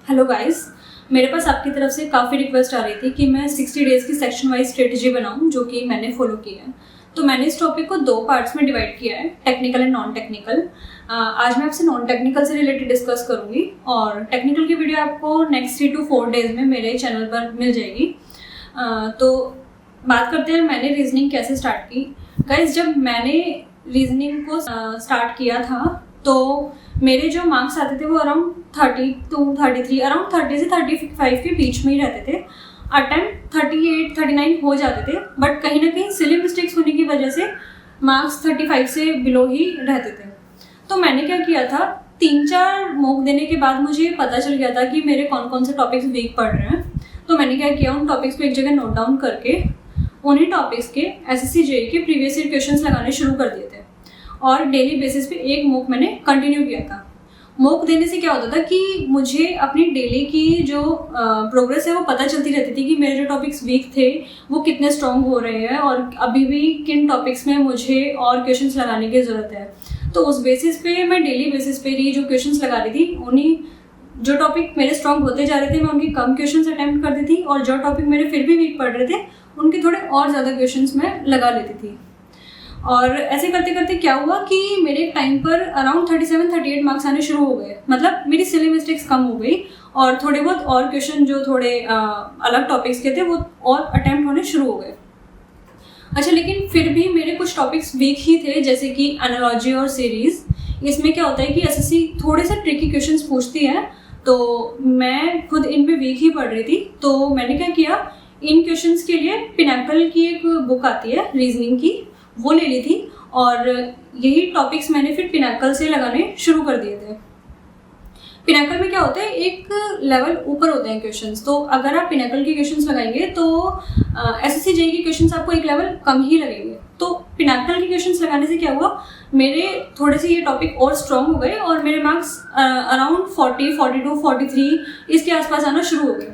Hello guys, मेरे पास आपकी तरफ से काफ़ी रिक्वेस्ट आ रही थी कि मैं 60 डेज़ की सेक्शन वाइज स्ट्रेटजी बनाऊं, जो कि मैंने फॉलो की है। तो मैंने इस टॉपिक को 2 पार्ट्स में डिवाइड किया है, टेक्निकल एंड नॉन टेक्निकल। आज मैं आपसे नॉन टेक्निकल से रिलेटेड डिस्कस करूंगी और टेक्निकल की वीडियो आपको नेक्स्ट 3 to 4 डेज़ में मेरे चैनल पर मिल जाएगी। तो बात करते हैं मैंने रीजनिंग कैसे स्टार्ट की। गाइस, जब मैंने रीजनिंग को स्टार्ट किया था तो मेरे जो मार्क्स आते थे वो अराउंड 32, 33, अराउंड 30 से 35 के बीच में ही रहते थे। अटेम्प्ट 38, 39 हो जाते थे, बट कहीं ना कहीं सिली मिस्टेक्स होने की वजह से मार्क्स 35 से बिलो ही रहते थे। तो मैंने क्या किया था, 3-4 मॉक देने के बाद मुझे पता चल गया था कि मेरे कौन कौन से टॉपिक्स वीक पढ़ रहे हैं। तो मैंने क्या किया, उन टॉपिक्स को एक जगह नोट डाउन करके उन्हीं टॉपिक्स के एसएससी जेईई के प्रीवियस ईयर क्वेश्चंस लगाने शुरू कर दिए थे और डेली बेसिस पे एक मॉक मैंने कंटिन्यू किया था। मॉक देने से क्या होता था कि मुझे अपनी डेली की जो प्रोग्रेस है वो पता चलती रहती थी कि मेरे जो टॉपिक्स वीक थे वो कितने स्ट्रॉन्ग हो रहे हैं और अभी भी किन टॉपिक्स में मुझे और क्वेश्चंस लगाने की ज़रूरत है। तो उस बेसिस पे मैं डेली बेसिस पे ही जो क्वेश्चंस लगा रही थी, उन्हीं जो टॉपिक मेरे स्ट्रॉन्ग होते जा रहे थे मैं उनकी कम क्वेश्चंस अटैम्प्ट करती थी और जो टॉपिक मेरे फिर भी वीक पढ़ रहे थे उनके थोड़े और ज़्यादा क्वेश्चंस मैं लगा लेती थी। और ऐसे करते करते क्या हुआ कि मेरे टाइम पर अराउंड 37-38 मार्क्स आने शुरू हो गए। मतलब मेरी सिली मिस्टेक्स कम हो गई और थोड़े बहुत और क्वेश्चन जो थोड़े अलग टॉपिक्स के थे वो और अटेम्प्ट होने शुरू हो गए। अच्छा, लेकिन फिर भी मेरे कुछ टॉपिक्स वीक ही थे, जैसे कि एनालॉजी और सीरीज। इसमें क्या होता है कि एसएससी थोड़े से ट्रिकी क्वेश्चंस पूछती है, तो मैं खुद इनमें वीक ही पढ़ रही थी। तो मैंने क्या किया, इन क्वेश्चंस के लिए पिनाकल की एक बुक आती है रीजनिंग की, वो ले ली थी और यही टॉपिक्स मैंने फिर पिनाकल से लगाने शुरू कर दिए थे। पिनाकल में क्या होता है, एक लेवल ऊपर होते हैं क्वेश्चंस। तो अगर आप पिनाकल के क्वेश्चंस लगाएंगे तो एसएससी जेईई के क्वेश्चंस आपको एक लेवल कम ही लगेंगे। तो पिनाकल के क्वेश्चंस लगाने से क्या हुआ, मेरे थोड़े से ये टॉपिक और स्ट्रॉन्ग हो गए और मेरे मार्क्स अराउंड 40, 42, 43 इसके आसपास आना शुरू हो गए।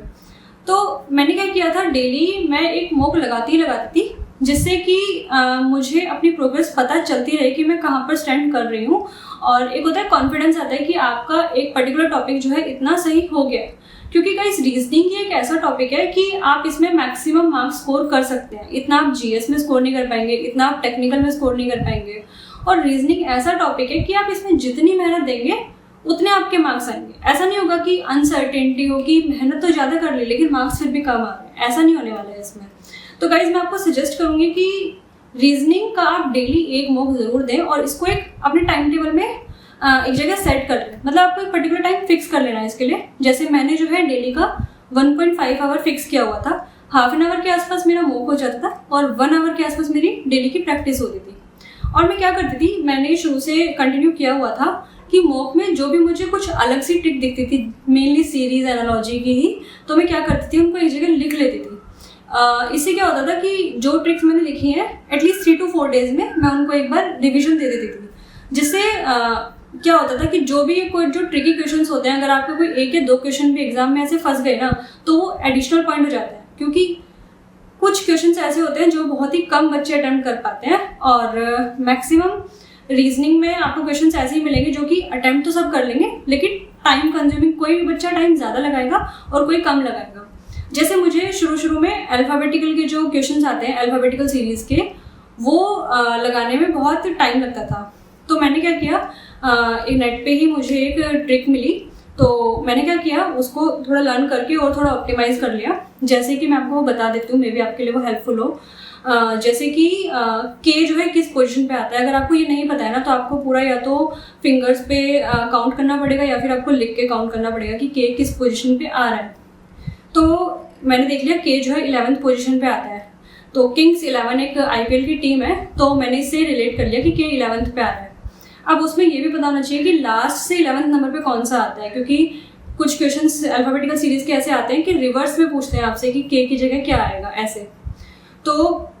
तो मैंने क्या किया था, डेली मैं एक मॉक लगाती थी, जिससे कि मुझे अपनी प्रोग्रेस पता चलती रहे कि मैं कहाँ पर स्टैंड कर रही हूँ। और एक होता है कॉन्फिडेंस आता है कि आपका एक पर्टिकुलर टॉपिक जो है इतना सही हो गया है। क्योंकि गाइस, रीजनिंग ही एक ऐसा टॉपिक है कि आप इसमें मैक्सिमम मार्क्स स्कोर कर सकते हैं। इतना आप जीएस में स्कोर नहीं कर पाएंगे, इतना आप टेक्निकल में स्कोर नहीं कर पाएंगे। और रीजनिंग ऐसा टॉपिक है कि आप इसमें जितनी मेहनत देंगे उतने आपके मार्क्स आएंगे। ऐसा नहीं होगा कि अनसर्टेनिटी हो कि मेहनत तो ज़्यादा कर ली लेकिन मार्क्स फिर भी कम आ रहे हैं, ऐसा नहीं होने वाला है इसमें। तो गाइज, मैं आपको सजेस्ट करूंगी कि रीजनिंग का आप डेली एक मॉक जरूर दें और इसको एक अपने टाइम टेबल में एक जगह सेट कर लें। मतलब आपको एक पर्टिकुलर टाइम फिक्स कर लेना है इसके लिए। जैसे मैंने जो है डेली का 1.5 आवर फिक्स किया हुआ था। हाफ एन आवर के आसपास मेरा मॉक हो जाता था और 1 आवर के आसपास मेरी डेली की प्रैक्टिस होती थी। और मैं क्या करती थी, मैंने शुरू से कंटिन्यू किया हुआ था कि मॉक में जो भी मुझे कुछ अलग सी ट्रिक दिखती थी, मेनली सीरीज एनालॉजी की ही, तो मैं क्या करती थी, उनको एक जगह लिख लेती थी। इससे क्या होता था कि जो ट्रिक्स मैंने लिखी हैं एटलीस्ट 3 to 4 डेज में मैं उनको एक बार रिविजन दे देती थी। जिससे क्या होता था कि जो भी कोई जो ट्रिकी क्वेश्चंस होते हैं, अगर आपके कोई 1 या 2 क्वेश्चन भी एग्जाम में ऐसे फंस गए ना, तो वो एडिशनल पॉइंट हो जाता है। क्योंकि कुछ क्वेश्चंस ऐसे होते हैं जो बहुत ही कम बच्चे अटेम्प्ट कर पाते हैं और मैक्सिमम रीजनिंग में आपको क्वेश्चंस ऐसे ही मिलेंगे जो कि अटेम्प्ट तो सब कर लेंगे लेकिन टाइम कंज्यूमिंग, कोई भी बच्चा टाइम ज़्यादा लगाएगा और कोई कम लगाएगा। जैसे मुझे शुरू में अल्फ़ाबेटिकल के जो क्वेश्चंस आते हैं अल्फ़ाबेटिकल सीरीज के, वो लगाने में बहुत टाइम लगता था। तो मैंने क्या किया, एक नेट पे ही मुझे एक ट्रिक मिली, तो मैंने क्या किया, उसको थोड़ा लर्न करके और थोड़ा ऑप्टिमाइज कर लिया। जैसे कि मैं आपको बता देती हूँ, मे बी आपके लिए वो हेल्पफुल हो। जैसे कि के जो है किस पोजीशन पे आता है, अगर आपको ये नहीं पता है ना, तो आपको पूरा या तो फिंगर्स पे काउंट करना पड़ेगा या फिर आपको लिख के काउंट करना पड़ेगा कि के किस पोजीशन पे आ रहा है। तो मैंने देख लिया के जो है 11th पोजीशन पे आता है। तो किंग्स 11 एक आईपीएल की टीम है, तो मैंने इससे रिलेट कर लिया कि के 11th पे आ रहा है। अब उसमें ये भी पता होना चाहिए कि लास्ट से 11th नंबर पे कौन सा आता है, क्योंकि कुछ क्वेश्चंस अल्फ़ाबेटिकल सीरीज के ऐसे आते हैं कि रिवर्स में पूछते हैं आपसे कि के की जगह क्या आएगा ऐसे। तो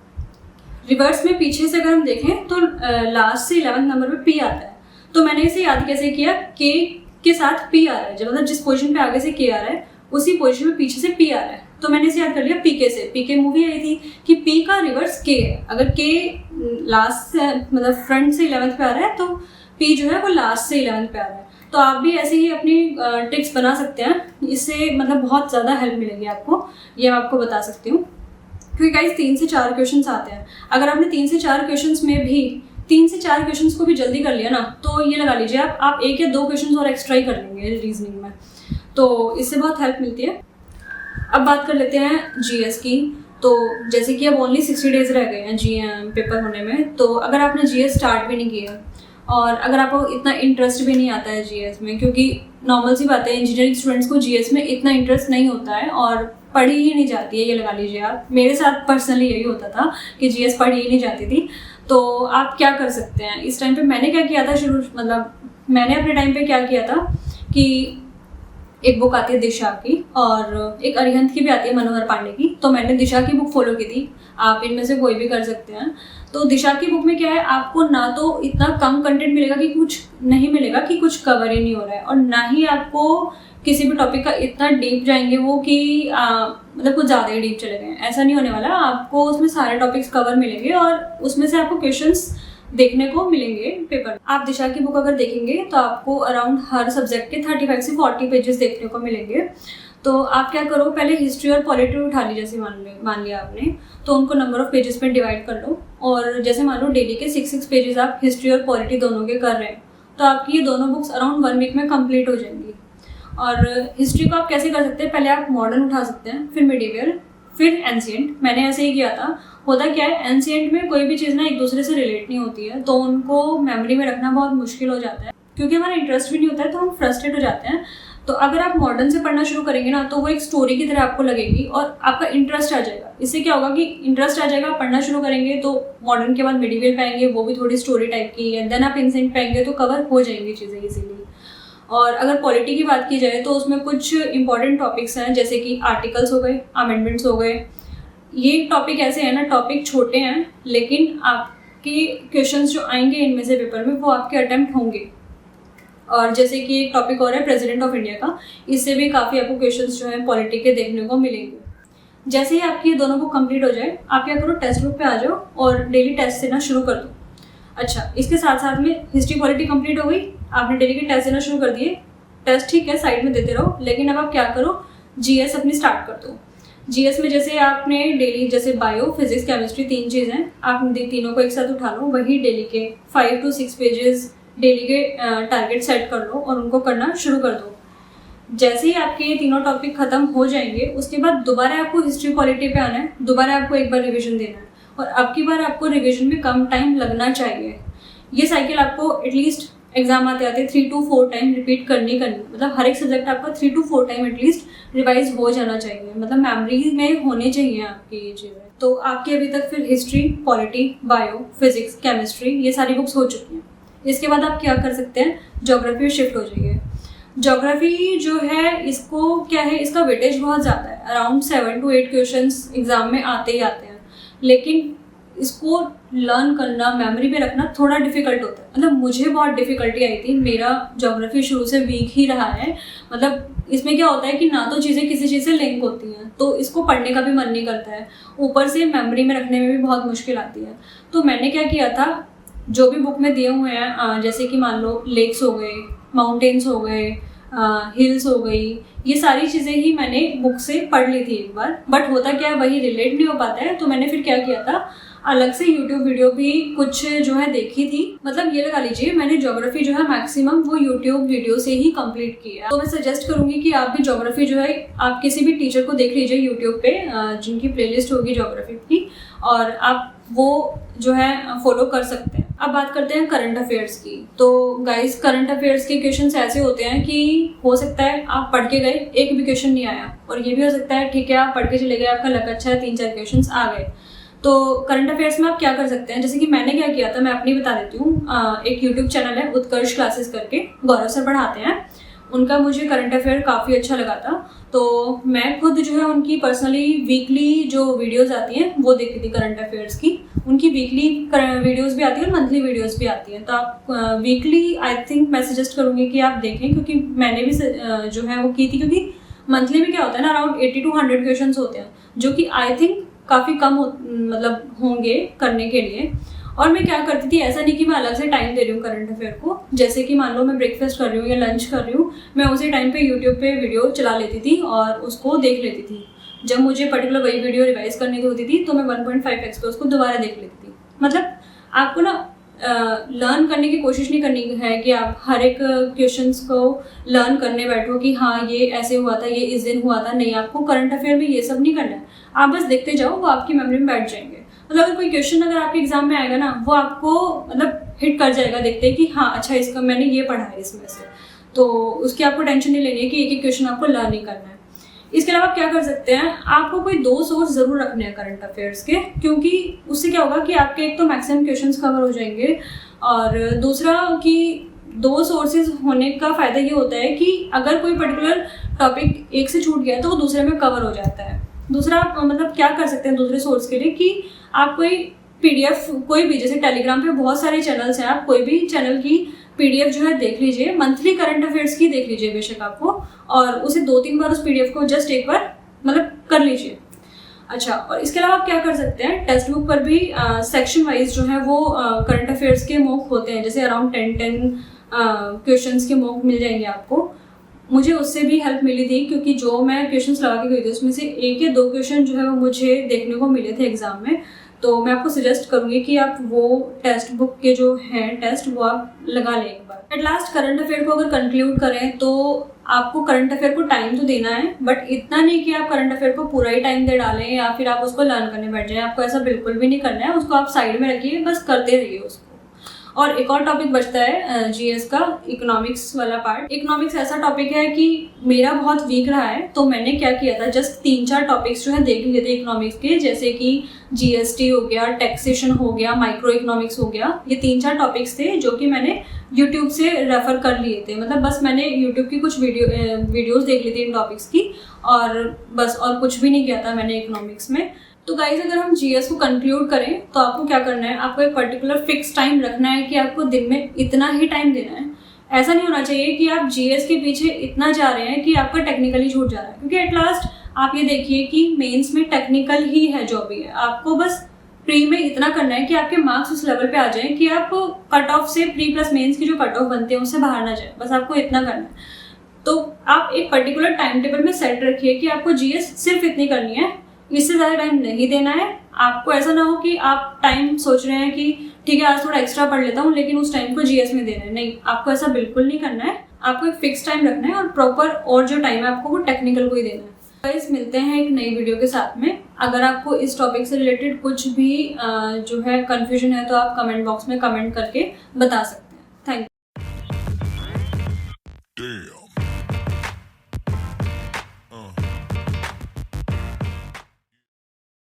रिवर्स में पीछे से अगर हम देखें तो लास्ट से 11th नंबर पे पी आता है। तो मैंने इसे याद कैसे किया, के साथ पी आ रहा है, जब मतलब जिस पोजीशन पे आगे से के आ रहा है उसी पोजीशन में पीछे से पी आ रहा है। तो मैंने इसे याद कर लिया पीके से। पीके मूवी आई थी कि पी का रिवर्स के है। अगर के लास्ट से मतलब फ्रंट से 11th पे आ रहा है तो पी जो है वो लास्ट से 11th पे आ रहा है। तो आप भी ऐसे ही अपनी ट्रिक्स बना सकते हैं, इससे मतलब बहुत ज़्यादा हेल्प मिलेगी आपको, ये मैं आपको बता सकती हूँ। क्योंकि गाइस 3 से 4 क्वेश्चंस आते हैं, अगर आपने 3 से 4 क्वेश्चंस में भी 3 से 4 क्वेश्चंस को भी जल्दी कर लिया ना, तो ये लगा लीजिए आप 1 या 2 क्वेश्चंस और एक्स्ट्रा ही कर लेंगे रीजनिंग में, तो इससे बहुत हेल्प मिलती है। अब बात कर लेते हैं जीएस की। तो जैसे कि अब ओनली 60 डेज रह गए हैं पेपर होने में, तो अगर आपने जीएस स्टार्ट भी नहीं किया और अगर आपको इतना इंटरेस्ट भी नहीं आता है जीएस में, क्योंकि नॉर्मल सी बात है इंजीनियरिंग स्टूडेंट्स को जीएस में इतना इंटरेस्ट नहीं होता है और पढ़ी ही नहीं जाती है, ये लगा लीजिए आप। मेरे साथ पर्सनली यही होता था कि जीएस पढ़ी ही नहीं जाती थी। तो आप क्या कर सकते हैं इस टाइम पे? मैंने क्या किया था मैंने अपने टाइम पे क्या किया था कि एक बुक आती है दिशा की और एक अरिहंत की भी आती है, मनोहर पांडे की। तो मैंने दिशा की बुक फॉलो की थी, आप इनमें से कोई भी कर सकते हैं। तो दिशा की बुक में क्या है, आपको ना तो इतना कम कंटेंट मिलेगा कि कुछ नहीं मिलेगा कि कुछ कवर ही नहीं हो रहा है, और ना ही आपको किसी भी टॉपिक का इतना डीप जाएंगे वो कि मतलब कुछ ज़्यादा ही डीप चले गए, ऐसा नहीं होने वाला। आपको उसमें सारे टॉपिक्स कवर मिलेंगे और उसमें से आपको क्वेश्चंस देखने को मिलेंगे पेपर। आप दिशा की बुक अगर देखेंगे तो आपको अराउंड हर सब्जेक्ट के 35 से 40 पेजेस देखने को मिलेंगे। तो आप क्या करो, पहले हिस्ट्री और पॉलिटी उठा ली, जैसे मान लिया आपने, तो उनको नंबर ऑफ पेजेस पे डिवाइड कर लो। और जैसे मान लो डेली के 6 पेजेस आप हिस्ट्री और पॉलिटी दोनों के कर रहे हैं, तो आपकी ये दोनों बुक्स अराउंड 1 वीक में कंप्लीट हो जाएंगी। और हिस्ट्री को आप कैसे कर सकते हैं, पहले आप मॉडर्न उठा सकते हैं, फिर मिडीवियल, फिर एंशिएंट। मैंने ऐसे ही किया था। होता क्या है, एंशिएंट में कोई भी चीज़ ना एक दूसरे से रिलेट नहीं होती है, तो उनको मेमोरी में रखना बहुत मुश्किल हो जाता है, क्योंकि हमारा इंटरेस्ट भी नहीं होता है, तो हम फ्रस्ट्रेट हो जाते हैं। तो अगर आप मॉडर्न से पढ़ना शुरू करेंगे ना, तो वो एक स्टोरी की तरह आपको लगेगी और आपका इंटरेस्ट आ जाएगा। इससे क्या होगा कि इंटरेस्ट आ जाएगा, पढ़ना शुरू करेंगे तो मॉडर्न के बाद मिडीवियल पाएंगे, वो भी थोड़ी स्टोरी टाइप की है, देन आप एंशिएंट पाएंगे तो कवर हो जाएंगी चीज़ें इजीली। और अगर पॉलिटी की बात की जाए तो उसमें कुछ इंपॉर्टेंट टॉपिक्स हैं, जैसे कि आर्टिकल्स हो गए, अमेंडमेंट्स हो गए। ये टॉपिक ऐसे हैं ना, टॉपिक छोटे हैं लेकिन आपके क्वेश्चंस जो आएंगे इनमें से पेपर में, वो आपके अटेम्प्ट होंगे। और जैसे कि एक टॉपिक और है प्रेसिडेंट ऑफ इंडिया का, इससे भी काफ़ी आपको क्वेश्चंस जो है पॉलिटी के देखने को मिलेंगे। जैसे ही आपकी ये दोनों बुक कंप्लीट हो जाए, आप क्या करो, टेक्स्ट बुक पे आ जाओ और डेली टेस्ट देना शुरू कर दो। अच्छा, इसके साथ साथ में हिस्ट्री पॉलिटी कंप्लीट हो गई, आपने डेली के टेस्ट देना शुरू कर दिए। टेस्ट ठीक है, साइड में देते रहो, लेकिन अब आप क्या करो, जीएस अपनी स्टार्ट कर दो। जीएस में जैसे आपने डेली, जैसे बायो, फिजिक्स, केमिस्ट्री 3 चीज़ हैं, आप तीनों को एक साथ उठा लो। वही डेली के 5 to 6 पेजेस डेली के टारगेट सेट कर लो और उनको करना शुरू कर दो। जैसे ही आपके ये तीनों टॉपिक खत्म हो जाएंगे, उसके बाद दोबारा आपको हिस्ट्री पॉलिटी पे आना है, दोबारा आपको एक बार रिविजन देना है, और अब की बार आपको रिविजन में कम टाइम लगना चाहिए। ये साइकिल आपको एटलीस्ट एग्जाम आते आते 3 to 4 टाइम रिपीट करनी, मतलब हर एक सब्जेक्ट आपका 3 to 4 टाइम एटलीस्ट रिवाइज हो जाना चाहिए, मतलब मेमोरी में होने चाहिए आपकी ये चीज़ें। तो आपकी अभी तक फिर history, polity, bio, physics, chemistry ये सारी बुक्स हो चुकी हैं। इसके बाद आप क्या कर सकते हैं, ज्योग्राफी शिफ्ट हो जाइए। ज्योग्राफी जो है, इसको क्या है, इसका वेटेज बहुत ज़्यादा है, अराउंड 7 to 8 क्वेश्चंस एग्जाम में आते ही आते हैं, लेकिन इसको लर्न करना, मेमोरी में रखना थोड़ा डिफिकल्ट होता है। मतलब मुझे बहुत डिफिकल्टी आई थी, मेरा ज्योग्राफी शुरू से वीक ही रहा है। मतलब इसमें क्या होता है कि ना तो चीज़ें किसी चीज़ से लिंक होती हैं, तो इसको पढ़ने का भी मन नहीं करता है, ऊपर से मेमोरी में रखने में भी बहुत मुश्किल आती है। तो मैंने क्या किया था, जो भी बुक में दिए हुए हैं, जैसे कि मान लो लेक्स हो गए, माउंटेन्स हो गए, हिल्स हो गई, ये सारी चीज़ें ही मैंने बुक से पढ़ ली थी एक बार। बट होता क्या है, वही रिलेट नहीं हो पाता है, तो मैंने फिर क्या किया था, अलग से यूट्यूब वीडियो भी कुछ जो है देखी थी। मतलब ये लगा लीजिए, मैंने ज्योग्राफी जो है मैक्सिमम वो यूट्यूब वीडियो से ही कंप्लीट किया। तो मैं सजेस्ट करूंगी कि आप भी ज्योग्राफी जो है, आप किसी भी टीचर को देख लीजिए यूट्यूब पे, जिनकी प्लेलिस्ट होगी ज्योग्राफी की, और आप वो जो है फॉलो कर सकते हैं। अब बात करते हैं करंट अफेयर्स की। तो गाइस, करंट अफेयर्स के क्वेश्चंस ऐसे होते हैं कि हो सकता है आप पढ़ के गए, एक भी क्वेश्चन नहीं आया, और ये भी हो सकता है ठीक है आप पढ़ के चले गए, आपका लक अच्छा है, 3-4 क्वेश्चंस आ गए। तो करंट अफेयर्स में आप क्या कर सकते हैं, जैसे कि मैंने क्या किया था, मैं अपनी बता देती हूँ। एक यूट्यूब चैनल है उत्कर्ष क्लासेस करके, गौरव सर पढ़ाते हैं, उनका मुझे करंट अफेयर काफ़ी अच्छा लगा था। तो मैं खुद जो है उनकी पर्सनली वीकली जो वीडियोस आती हैं वो देखती थी करंट अफेयर्स की। उनकी वीकली वीडियोस भी आती है और मंथली वीडियोस भी आती हैं। तो आप वीकली आई थिंक मैं सजेस्ट करूँगी कि आप देखें, क्योंकि मैंने भी जो है वो की थी। क्योंकि मंथली में क्या होता है ना, अराउंड 80 to 100 क्वेश्चन होते हैं, जो कि आई थिंक काफ़ी कम मतलब होंगे करने के लिए। और मैं क्या करती थी, ऐसा नहीं कि मैं अलग से टाइम दे रही हूँ करंट अफेयर को, जैसे कि मान लो मैं ब्रेकफास्ट कर रही हूँ या लंच कर रही हूँ, मैं उसी टाइम पे यूट्यूब पे वीडियो चला लेती थी और उसको देख लेती थी। जब मुझे पर्टिकुलर वही वीडियो रिवाइज करनी होती थी तो मैं 1.5x पे उसको दोबारा देख लेती थी। मतलब आपको ना लर्न करने की कोशिश नहीं करनी है कि आप हर एक क्वेश्चंस को लर्न करने बैठो कि हाँ ये ऐसे हुआ था, ये इस दिन हुआ था। नहीं, आपको करंट अफेयर में ये सब नहीं करना है, आप बस देखते जाओ, वो आपकी मेमोरी में बैठ जाएंगे। मतलब अगर कोई क्वेश्चन अगर आपके एग्जाम में आएगा ना, वो आपको मतलब हिट कर जाएगा देखते कि हाँ अच्छा इसका मैंने ये पढ़ा है इसमें से, तो उसकी आपको टेंशन नहीं लेनी है कि एक एक क्वेश्चन आपको लर्न नहीं करना है। इसके अलावा आप क्या कर सकते हैं, आपको कोई 2 सोर्स जरूर रखने हैं करंट अफेयर्स के, क्योंकि उससे क्या होगा कि आपके एक तो मैक्सिमम क्वेश्चंस कवर हो जाएंगे, और दूसरा कि 2 सोर्सेज होने का फायदा ये होता है कि अगर कोई पर्टिकुलर टॉपिक एक से छूट गया तो वो दूसरे में कवर हो जाता है। दूसरा मतलब क्या कर सकते हैं दूसरे सोर्स के लिए कि आप कोई PDF कोई भी, जैसे टेलीग्राम पे बहुत सारे चैनल्स हैं, आप कोई भी चैनल की PDF जो है देख लीजिए, मंथली करंट अफेयर्स की देख लीजिए बेशक आपको, और उसे 2-3 बार उस PDF को जस्ट एक बार मतलब कर लीजिए। अच्छा, और इसके अलावा आप क्या कर सकते हैं, टेक्स्ट बुक पर भी सेक्शन वाइज जो है वो करंट अफेयर्स के मॉक होते हैं, जैसे अराउंड 10 क्वेश्चंस के मॉक मिल जाएंगे आपको। मुझे उससे भी हेल्प मिली थी, क्योंकि जो मैं क्वेश्चंस लगा के गई थी उसमें से 1 या 2 क्वेश्चन जो है वो मुझे देखने को मिले थे एग्जाम में। तो मैं आपको सजेस्ट करूंगी कि आप वो टेक्स्ट बुक के जो हैं टेस्ट वो आप लगा लें एक बार। एट लास्ट करंट अफेयर को अगर कंक्लूड करें तो आपको करंट अफेयर को टाइम तो देना है, बट इतना नहीं कि आप करंट अफेयर को पूरा ही टाइम दे डालें या फिर आप उसको लर्न करने बैठ जाएं। आपको ऐसा बिल्कुल भी नहीं करना है, उसको आप साइड में रखिए, बस करते रहिए उसको। और एक और टॉपिक बचता है GS का, इकोनॉमिक्स वाला पार्ट। इकोनॉमिक्स ऐसा टॉपिक है कि मेरा बहुत वीक रहा है, तो मैंने क्या किया था, जस्ट 3-4 टॉपिक्स जो है देख लिए थे इकोनॉमिक्स के, जैसे कि GST हो गया, टैक्सेशन हो गया, माइक्रो इकोनॉमिक्स हो गया। ये 3-4 टॉपिक्स थे जो कि मैंने यूट्यूब से रेफर कर लिए थे। मतलब बस मैंने यूट्यूब की कुछ वीडियोस देख ली थी इन टॉपिक्स की, और बस और कुछ भी नहीं किया था मैंने इकोनॉमिक्स में। तो गाइज अगर हम GS को कंक्लूड करें तो आपको क्या करना है, आपको एक पर्टिकुलर फिक्स टाइम रखना है कि आपको दिन में इतना ही टाइम देना है। ऐसा नहीं होना चाहिए कि आप GS के पीछे इतना जा रहे हैं कि आपका टेक्निकली छूट जा रहा है, क्योंकि एट लास्ट आप ये देखिए कि मेंस में टेक्निकल ही है जो भी है। आपको बस प्री में इतना करना है कि आपके मार्क्स उस लेवल पे आ जाए कि आप कट ऑफ से, प्री प्लस मेंस की जो कट ऑफ बनते हैं उससे बाहर ना जाए, बस आपको इतना करना है। तो आप एक पर्टिकुलर टाइम टेबल में सेट रखिए कि आपको GS सिर्फ इतनी करनी है, इससे ज़्यादा टाइम नहीं देना है। आपको ऐसा ना हो कि आप टाइम सोच रहे हैं कि ठीक है आज थोड़ा एक्स्ट्रा पढ़ लेता हूँ, लेकिन उस टाइम को GS में देना है। नहीं, आपको ऐसा बिल्कुल नहीं करना है। आपको एक फिक्स टाइम रखना है और प्रॉपर और जो टाइम है आपको वो टेक्निकल को ही देना है। गाइस मिलते हैं एक नई वीडियो के साथ में। अगर आपको इस टॉपिक से रिलेटेड कुछ भी जो है कन्फ्यूजन है तो आप कमेंट बॉक्स में कमेंट करके बता सकते हैं। Thank you.